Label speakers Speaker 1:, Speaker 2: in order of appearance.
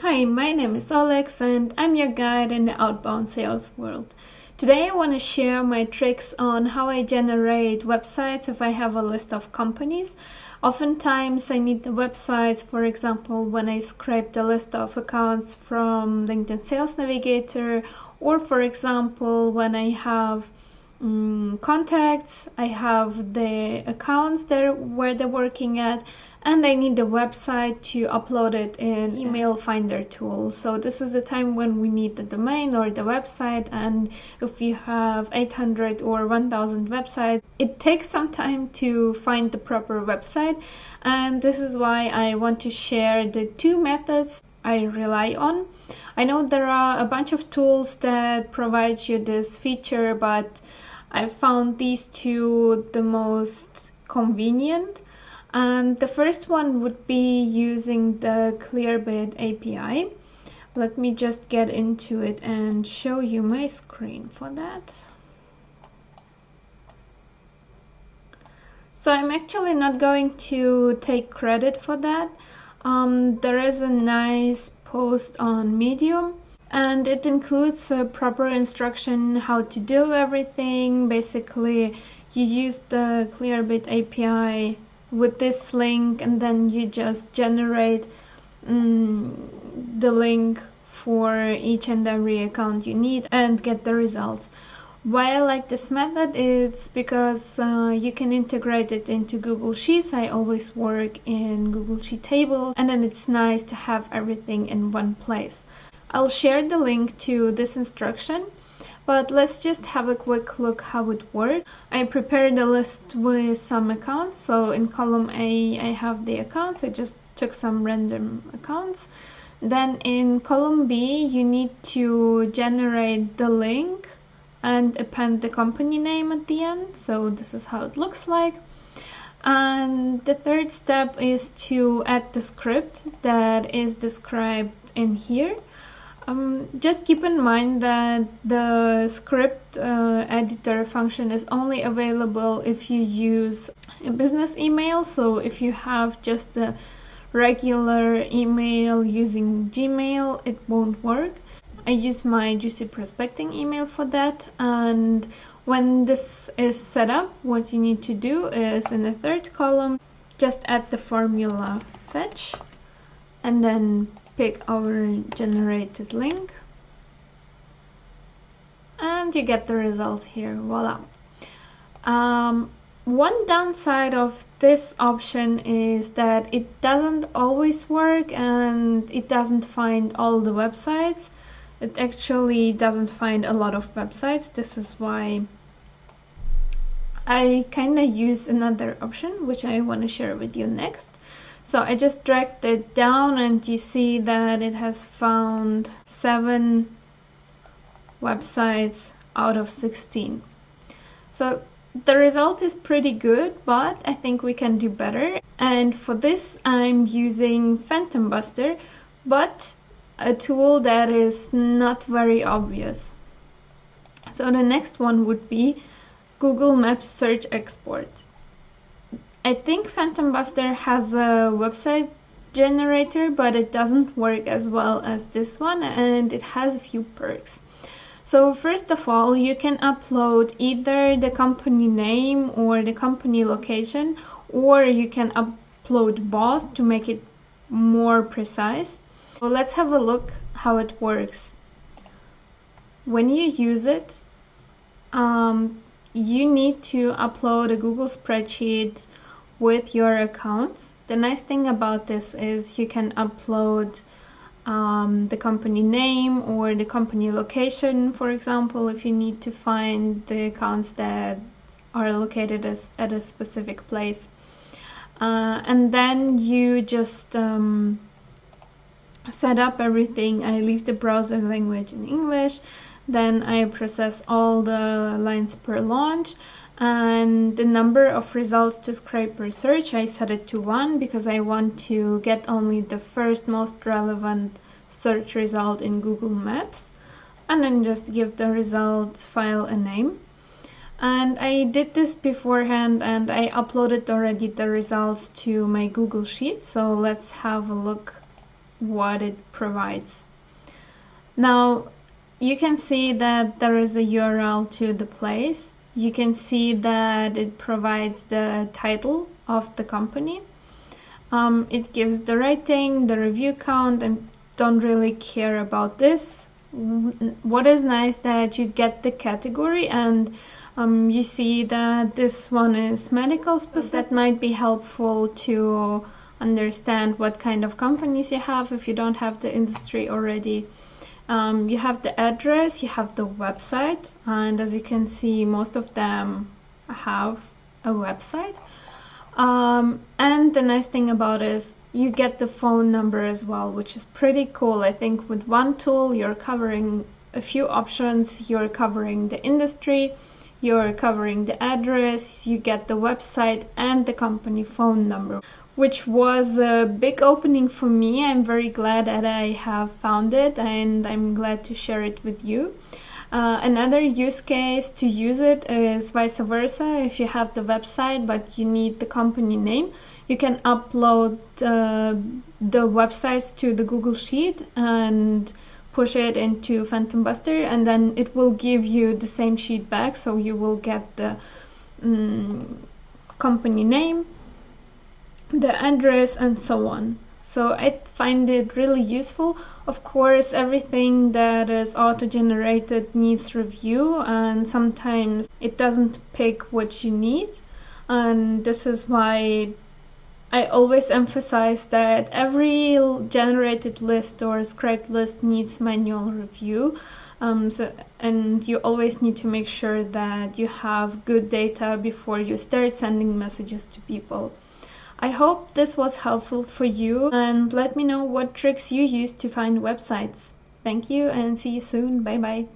Speaker 1: Hi, my name is Alex and I'm your guide in the outbound sales world. Today I want to share my tricks on how I generate websites if I have a list of companies. Oftentimes I need the websites, for example, when I scrape the list of accounts from LinkedIn Sales Navigator, or for example when I have contacts, I have the accounts there where they're working at, and I need the website to upload it in email finder tool. So this is the time when we need the domain or the website, and if you have 800 or 1000 websites, it takes some time to find the proper website, and this is why I want to share the two methods I rely on. I know there are a bunch of tools that provide you this feature, but I found these two the most convenient. And the first one would be using the Clearbit API. Let me just get into it and show you my screen for that. So I'm actually not going to take credit for that. There is a nice post on Medium, and it includes a proper instruction how to do everything. Basically, you use the Clearbit API with this link, and then you just generate the link for each and every account you need and get the results. Why I like this method is because you can integrate it into Google Sheets. I always work in Google Sheet tables, and then it's nice to have everything in one place. I'll share the link to this instruction, but let's just have a quick look how it works. I prepared a list with some accounts. So in column A, I have the accounts. I just took some random accounts. Then in column B, you need to generate the link and append the company name at the end. So this is how it looks like. And the third step is to add the script that is described in here. Just keep in mind that the script editor function is only available if you use a business email. So if you have just a regular email using Gmail, it won't work. I use my Juicy Prospecting email for that, and when this is set up, what you need to do is in the third column, just add the formula fetch and then pick our generated link, and you get the results here. Voila. One downside of this option is that it doesn't always work and it doesn't find all the websites. It actually doesn't find a lot of websites. This is why I kind of use another option, which I want to share with you next. So I just dragged it down, and you see that it has found 7 websites out of 16. So the result is pretty good, but I think we can do better. And for this, I'm using Phantom Buster, but a tool that is not very obvious. So the next one would be Google Maps Search Export. I think Phantom Buster has a website generator, but it doesn't work as well as this one, and it has a few perks. So first of all, you can upload either the company name or the company location, or you can upload both to make it more precise. So let's have a look how it works. When you use it, you need to upload a Google spreadsheet with your accounts. The nice thing about this is you can upload the company name or the company location, for example, if you need to find the accounts that are located at a specific place. And then you just set up everything. I leave the browser language in English, then I process all the lines per launch, and the number of results to scrape per search, I set it to 1 because I want to get only the first most relevant search result in Google Maps, and then just give the results file a name. And I did this beforehand, and I uploaded already the results to my Google Sheet. So let's have a look what it provides. Now you can see that there is a URL to the place. You can see that it provides the title of the company. It gives the rating, the review count, and don't really care about this. What is nice that you get the category, and you see that this one is medical specific. That might be helpful to understand what kind of companies you have if you don't have the industry already. You have the address, you have the website, and as you can see, most of them have a website. And the nice thing about it is you get the phone number as well, which is pretty cool. I think with one tool you're covering a few options. You're covering the industry, you're covering the address, you get the website and the company phone number, which was a big opening for me. I'm very glad that I have found it, and I'm glad to share it with you. Another use case to use it is vice versa. If you have the website but you need the company name, you can upload the websites to the Google Sheet and push it into Phantom Buster, and then it will give you the same sheet back, so you will get the company name, the address, and so on. So I find it really useful. Of course, everything that is auto-generated needs review, and sometimes it doesn't pick what you need. And this is why I always emphasize that every generated list or scraped list needs manual review. And you always need to make sure that you have good data before you start sending messages to people. I hope this was helpful for you, and let me know what tricks you use to find websites. Thank you and see you soon. Bye bye.